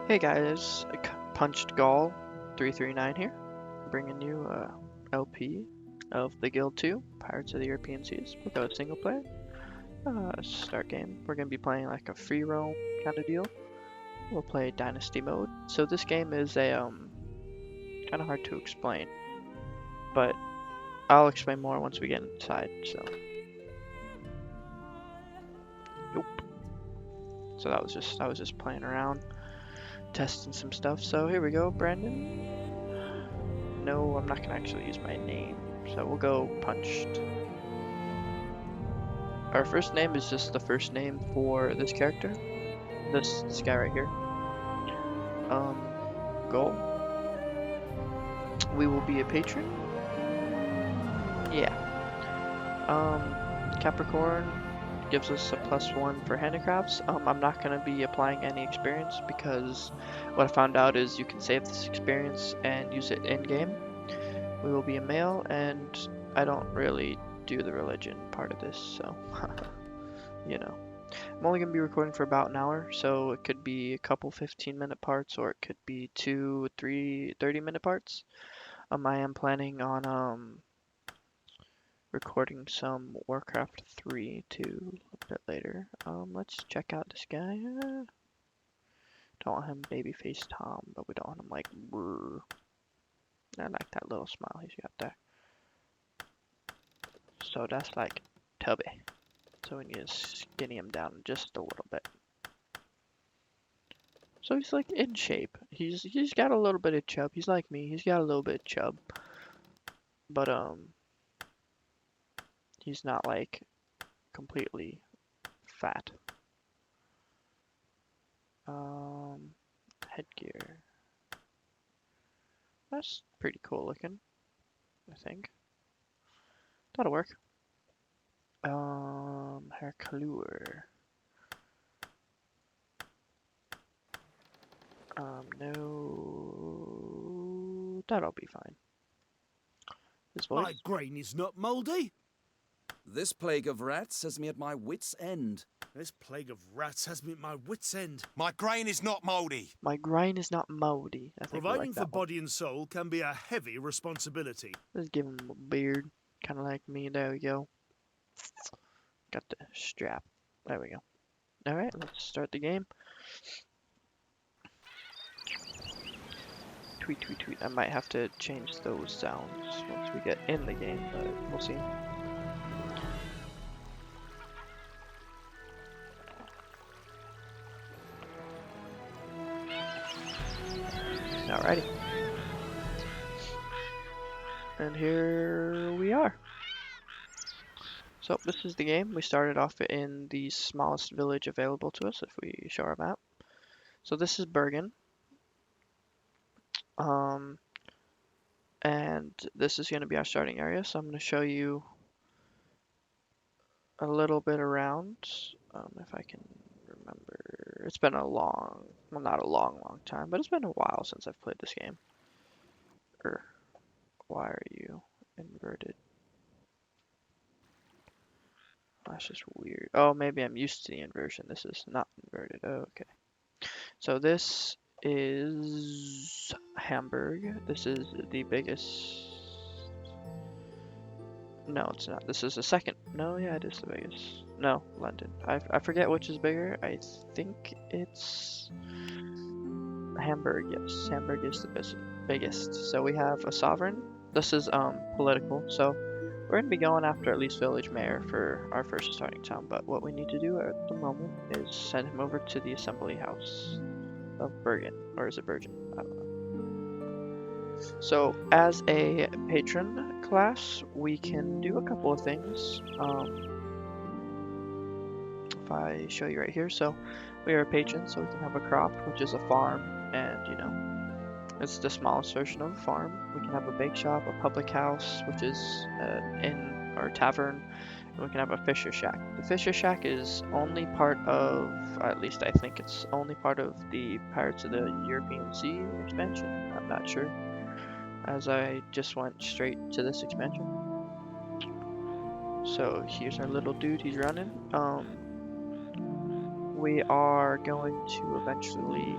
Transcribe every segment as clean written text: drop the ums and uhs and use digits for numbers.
Hey guys, Punched Gall 339 here, bringing you a LP of the Guild 2, Pirates of the European Seas, without a single player. Start game. We're going to be playing like a free roam kind of deal. We'll play Dynasty mode. So this game is a kind of hard to explain, but I'll explain more once we get inside. So that was just I was just playing around, testing some stuff. So here we go, Brandon. No, I'm not gonna actually use my name, so we'll go Punched. Our first name is just the first name for this character, this guy right here. Goal. We will be a patron. Yeah. Capricorn gives us a +1 for handicrafts. I'm not gonna be applying any experience because what I found out is you can save this experience and use it in game. We will be a male, and I don't really do the religion part of this, so you know. I'm only going to be recording for about an hour, so it could be a couple 15-minute parts, or it could be 2, 3, 30-minute parts. I am planning on recording some Warcraft 3 too a bit later. Let's check out this guy. Don't want him babyface Tom, but we don't want him like brr. I like that little smile he's got there. So that's like Tubby. So we need to skinny him down just a little bit. So he's like in shape. He's got a little bit of chub. He's like me. He's got a little bit of chub. But he's not like completely fat. Headgear. That's pretty cool looking, I think. That'll work. Hair color. No, that'll be fine. His voice. My grain is not mouldy. This plague of rats has me at my wits' end. This plague of rats has me at my wits' end. My grain is not mouldy. My grind is not mouldy. I think Providing like for that one. body and soul can be a heavy responsibility. Let's give him a beard, kind of like me. There we go. Got the strap. There we go. All right, let's start the game. Tweet, tweet, tweet. I might have to change those sounds once we get in the game, but we'll see. Alrighty. And here we are. So this is the game. We started off in the smallest village available to us if we show our map. So this is Bergen. And this is going to be our starting area. So I'm going to show you a little bit around, if I can remember. It's been a long, well, not a long time, but it's been a while since I've played this game. Why are you inverted? That's just weird. Oh, maybe I'm used to the inversion. This is not inverted. Oh, okay. So this is Hamburg. This is the biggest. No, it's not. This is the second. No, yeah, it is the biggest. No, London. I forget which is bigger. I think it's Hamburg. Yes, Hamburg is the biggest. So we have a sovereign. This is political. So we're gonna be going after at least village mayor for our first starting town. But what we need to do at the moment is send him over to the assembly house of Bergen, or is it Bergen? I don't know. So as a patron class, we can do a couple of things. If I show you right here, so we are a patron, so we can have a crop, which is a farm, and you know, it's the smallest version of a farm. We can have a bake shop, a public house, which is an inn or tavern, and we can have a fisher shack. The fisher shack is only part of, at least I think it's only part of the Pirates of the European Sea expansion. I'm not sure, as I just went straight to this expansion. So here's our little dude, he's running. We are going to eventually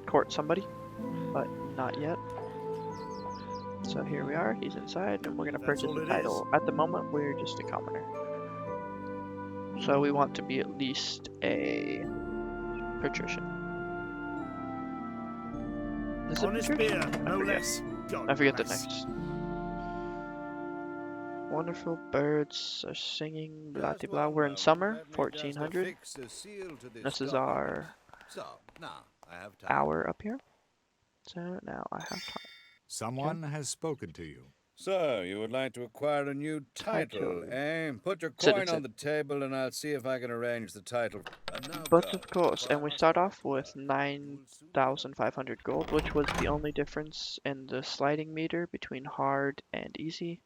court somebody, but not yet. So here we are, he's inside, and we're gonna That's purchase all the it title. At the moment, we're just a commoner. So we want to be at least a patrician. Is it Honest patrician? beer, no less. God I forget the bless. next. Wonderful birds are singing, blah Just blah. one We're in moment. summer, Let me just 1400. affix the seal to This is document. our So, now I have time. hour up here. So now I have time. Someone has spoken to you. So, you would like to acquire a new title, Title. eh? Put your coin Citizen. on the table and I'll see if I can arrange the title. And now But go. of course, and we start off with 9,500 gold, which was the only difference in the sliding meter between hard and easy.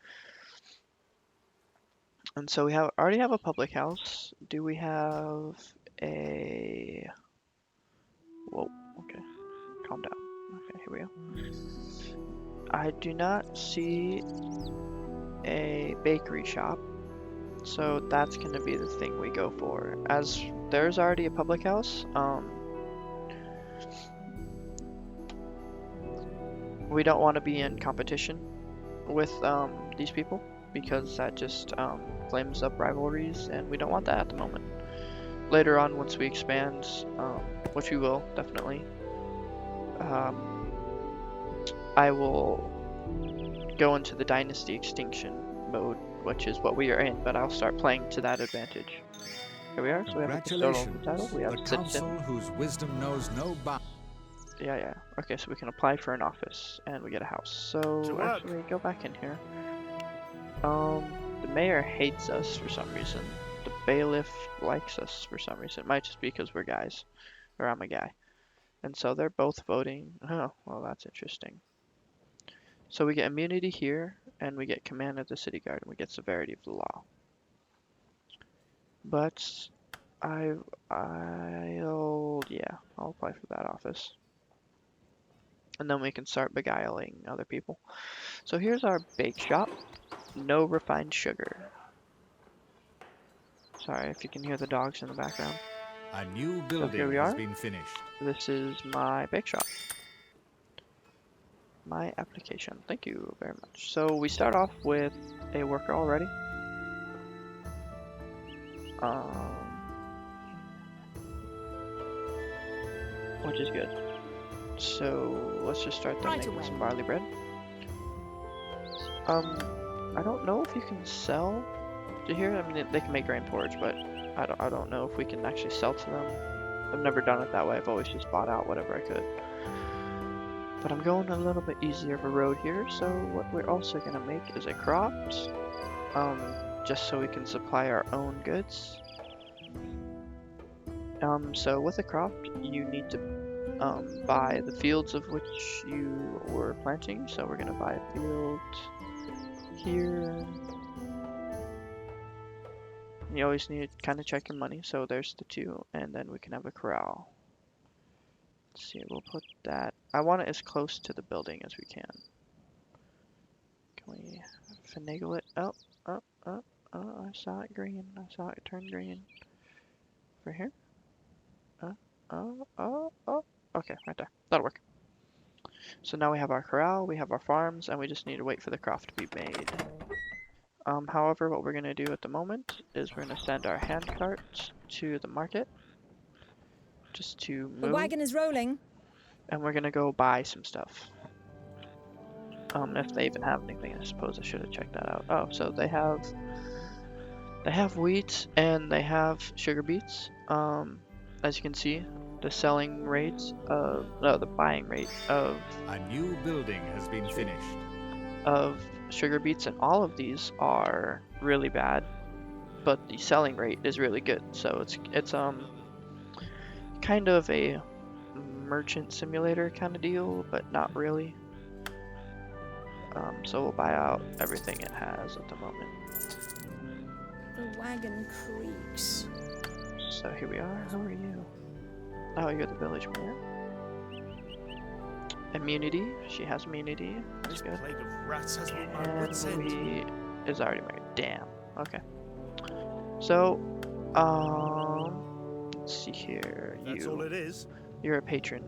And so we already have a public house. Do we have a... Whoa, okay, calm down. Okay, here we go. I do not see a bakery shop, so that's going to be the thing we go for. As there's already a public house, we don't want to be in competition with these people, because that just flames up rivalries, and we don't want that at the moment. Later on, once we expand, which we will definitely, I will go into the dynasty extinction mode, which is what we are in, but I'll start playing to that advantage. Here we are, so we have a custodial title, we have the citizen. council whose wisdom knows no bounds. Yeah. Okay, so we can apply for an office, and we get a house. So, To work. actually, go back in here. The mayor hates us for some reason. The bailiff likes us for some reason. It might just be because we're guys, or I'm a guy. And so they're both voting. Oh, well, that's interesting. So we get immunity here, and we get command of the city guard, and we get severity of the law. But I'll apply for that office. And then we can start beguiling other people. So here's our bake shop. No refined sugar. Sorry if you can hear the dogs in the background. A new here building we has are. been finished. This is my bake shop. My application. Thank you very much. So we start off with a worker already. Which is good. So let's just start them making some barley bread. I don't know if you can sell to here. I mean, they can make grain porridge, but I don't know if we can actually sell to them. I've never done it that way. I've always just bought out whatever I could. But I'm going a little bit easier of a road here. So what we're also gonna make is a crops, just so we can supply our own goods. So with a crop, you need to buy the fields of which you were planting. So we're gonna buy a field here. You always need to kind of check your money. So there's the 2, and then we can have a corral. Let's see, we'll put that. I want it as close to the building as we can. Can we finagle it? Oh, I saw it green. I saw it turn green. For here? Okay, right there. That'll work. So now we have our corral, we have our farms, and we just need to wait for the crop to be made. However, what we're going to do at the moment is we're going to send our hand cart to the market. Just to move. The wagon is rolling. And we're going to go buy some stuff. If they even have anything, I suppose I should have checked that out. Oh, so they have wheat and they have sugar beets. As you can see, the selling rate of, no, the buying rate of A new building has been finished. of sugar beets, and all of these are really bad, but the selling rate is really good. So it's kind of a merchant simulator kind of deal, but not really. So we'll buy out everything it has at the moment. The wagon creaks. So here we are. Who are you? Oh, you're the village mayor. Immunity. She has immunity. That's This good. plague of rats has me at my And wits' end. Louis is already married. Damn. Okay. So, let's see here. That's all it is. You're a patron.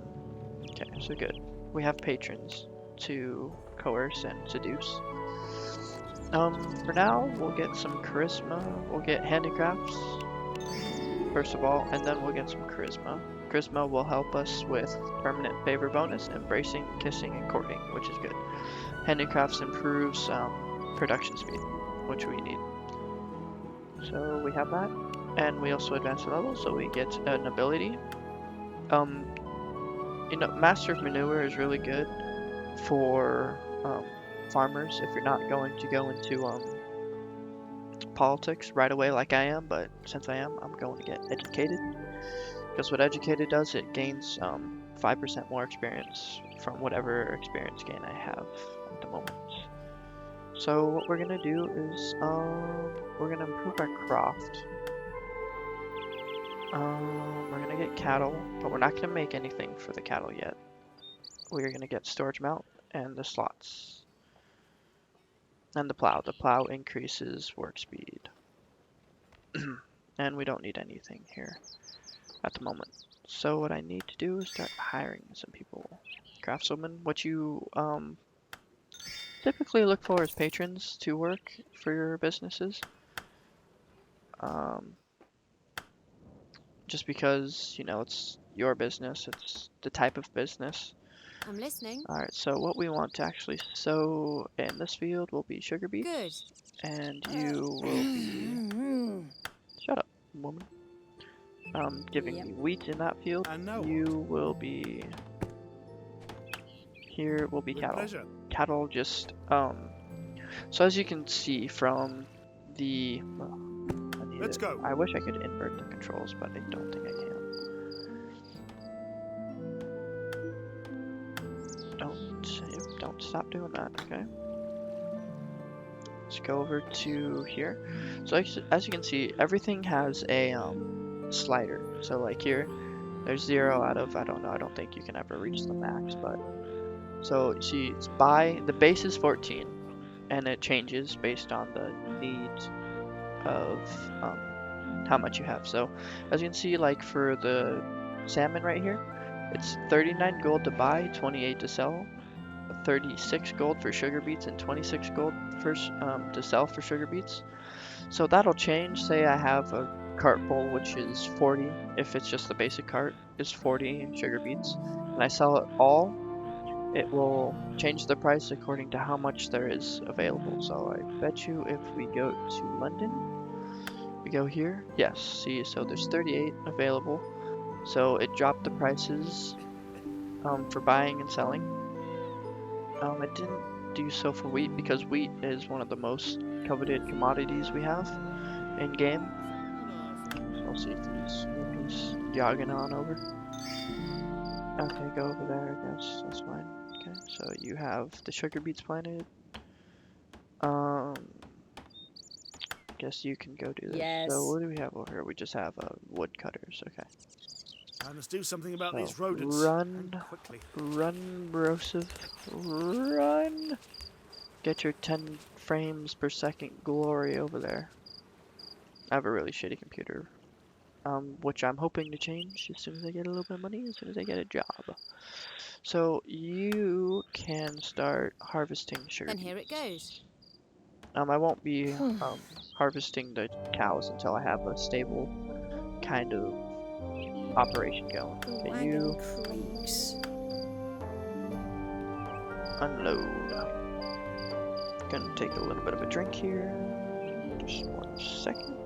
Okay, so good. We have patrons to coerce and seduce. For now, we'll get some charisma. We'll get handicrafts, first of all, and then we'll get some charisma. Charisma will help us with permanent favor bonus, embracing, kissing, and courting, which is good. Handicrafts improves production speed, which we need. So we have that, and we also advance the level, so we get an ability. You know, Master of Manure is really good for farmers if you're not going to go into politics right away like I am, but since I am, I'm going to get educated. Because what educated does, it gains 5% more experience from whatever experience gain I have at the moment. So what we're gonna do is we're gonna improve our croft. We're gonna get cattle, but we're not gonna make anything for the cattle yet. We're gonna get storage mount and the slots. And the plow. The plow increases work speed. And we don't need anything here at the moment. So what I need to do is start hiring some people. Craftswomen, what you typically look for is patrons to work for your businesses. Just because, you know, it's your business, it's the type of business. I'm listening. Alright, so what we want to actually sow in this field will be sugar beets. Good. And you will be... Shut up, woman. Giving Yep. you wheat in that field. And now You will be... Here will be with cattle. pleasure. Cattle just... So as you can see from the... well, Let's go. I wish I could invert the controls, but I don't think I can. Don't stop doing that, okay? Let's go over to here. So as you can see, everything has a slider. So like here, there's 0 out of, I don't know, I don't think you can ever reach the max, but so you see it's the base is 14, and it changes based on the needs of how much you have. So as you can see, like for the salmon right here, it's 39 gold to buy, 28 to sell, 36 gold for sugar beets, and 26 gold for to sell for sugar beets. So that'll change. Say I have a cart full, which is 40, if it's just the basic cart is 40 sugar beets, and I sell it all, it will change the price according to how much there is available. So I bet you if we go to London, we go here, yes, see, so there's 38 available, so it dropped the prices for buying and selling. It didn't do so for wheat because wheat is one of the most coveted commodities we have in game. So I'll see if these groupies jogging on over. Okay, go over there, I guess, that's fine. Okay, so you have the sugar beets planted. Guess you can go do this. Yes. So what do we have over here? We just have woodcutters, okay. I must do something about So, these rodents. run. And quickly. Run, Brosive, run! Get your 10 frames per second glory over there. I have a really shitty computer, which I'm hoping to change as soon as I get a little bit of money, as soon as I get a job. So you can start harvesting sugar Then here it beets. goes. I won't be harvesting the cows until I have a stable kind of operation going. The Okay, wagon you creaks. unload. Gonna take a little bit of a drink here. Just 1 second.